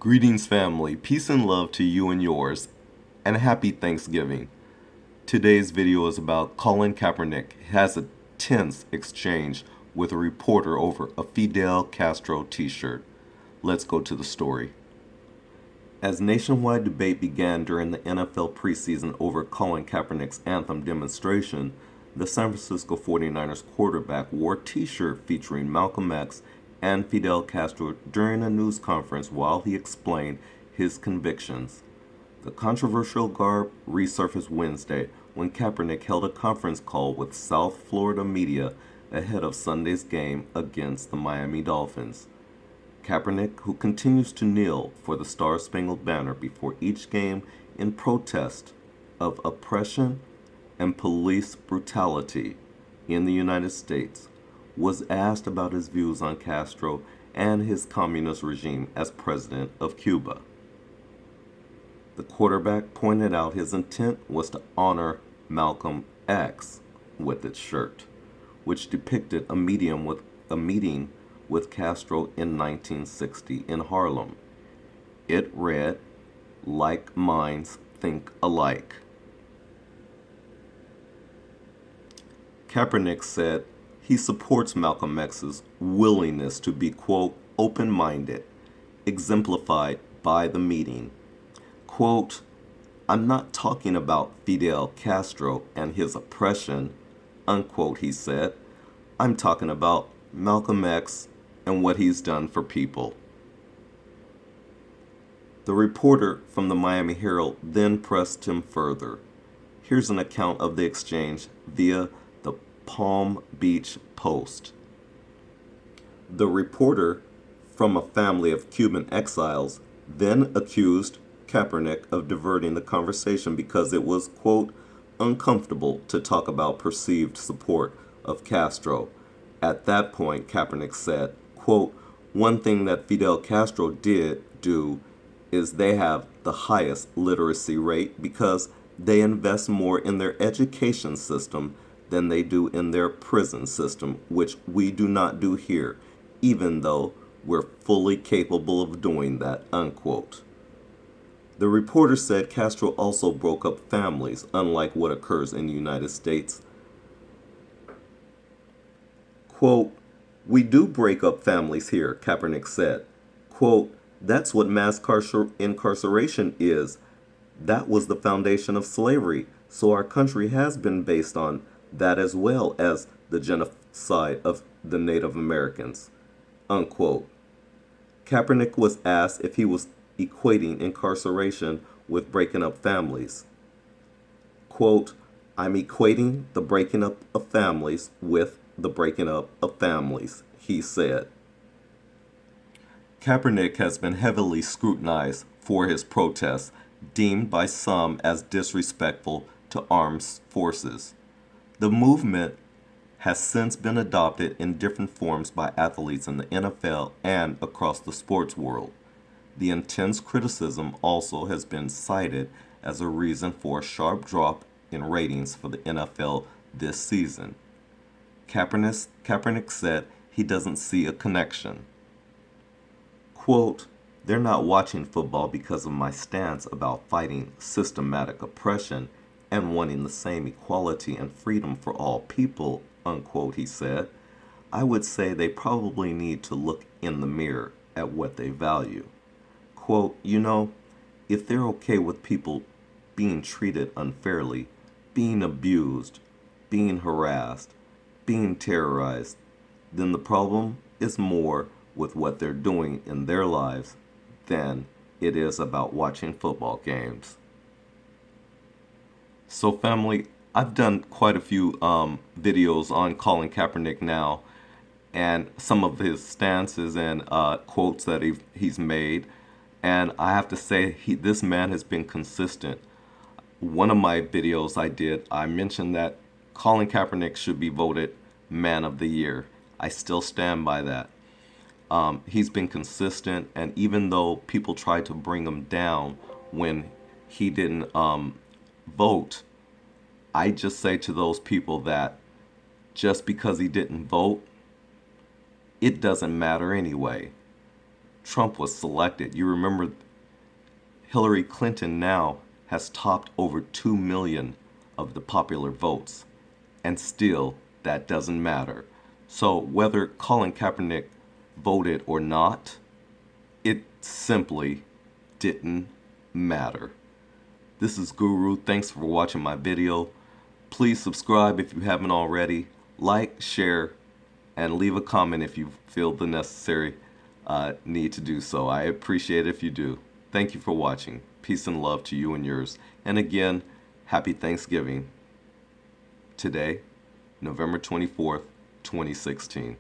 Greetings, family. Peace and love to you and yours, and happy Thanksgiving. Today's video is about Colin Kaepernick has a tense exchange with a reporter over a Fidel Castro t-shirt. Let's go to the story. As nationwide debate began during the NFL preseason over Colin Kaepernick's anthem demonstration, the San Francisco 49ers quarterback wore a t-shirt featuring Malcolm X and Fidel Castro during a news conference while he explained his convictions. The controversial garb resurfaced Wednesday when Kaepernick held a conference call with South Florida media ahead of Sunday's game against the Miami Dolphins. Kaepernick, who continues to kneel for the Star-Spangled Banner before each game in protest of oppression and police brutality in the United States, was asked about his views on Castro and his communist regime as president of Cuba. The quarterback pointed out his intent was to honor Malcolm X with its shirt, which depicted a meeting with Castro in 1960 in Harlem. It read, "Like minds think alike." Kaepernick said he supports Malcolm X's willingness to be, quote, open-minded, exemplified by the meeting. Quote, "I'm not talking about Fidel Castro and his oppression," unquote, he said. "I'm talking about Malcolm X and what he's done for people." The reporter from the Miami Herald then pressed him further. Here's an account of the exchange via the Palm Beach Post. The reporter, from a family of Cuban exiles, then accused Kaepernick of diverting the conversation because it was, quote, uncomfortable to talk about perceived support of Castro. At that point, Kaepernick said, quote, "One thing that Fidel Castro did do is they have the highest literacy rate because they invest more in their education system than they do in their prison system, which we do not do here, even though we're fully capable of doing that," unquote. The reporter said Castro also broke up families, unlike what occurs in the United States. Quote, "We do break up families here," Kaepernick said. Quote, "That's what mass incarceration is. That was the foundation of slavery, so our country has been based on that as well as the genocide of the Native Americans," unquote. Kaepernick was asked if he was equating incarceration with breaking up families. Quote, "I'm equating the breaking up of families with the breaking up of families," he said. Kaepernick has been heavily scrutinized for his protests, deemed by some as disrespectful to armed forces. The movement has since been adopted in different forms by athletes in the NFL and across the sports world. The intense criticism also has been cited as a reason for a sharp drop in ratings for the NFL this season. Kaepernick said he doesn't see a connection. Quote, "They're not watching football because of my stance about fighting systematic oppression and wanting the same equality and freedom for all people," unquote, he said. "I would say they probably need to look in the mirror at what they value. Quote, if they're okay with people being treated unfairly, being abused, being harassed, being terrorized, then the problem is more with what they're doing in their lives than it is about watching football games." So family, I've done quite a few videos on Colin Kaepernick now and some of his stances and quotes that he's made. And I have to say, this man has been consistent. One of my videos I mentioned that Colin Kaepernick should be voted Man of the Year. I still stand by that. He's been consistent, and even though people tried to bring him down when he didn't vote, I just say to those people that just because he didn't vote, it doesn't matter anyway. Trump was selected. You remember Hillary Clinton now has topped over 2 million of the popular votes, and still that doesn't matter. So whether Colin Kaepernick voted or not, it simply didn't matter. This is Guru. Thanks for watching my video. Please subscribe if you haven't already. Like, share, and leave a comment if you feel the necessary need to do so. I appreciate it if you do. Thank you for watching. Peace and love to you and yours. And again, happy Thanksgiving. Today, November 24th, 2016.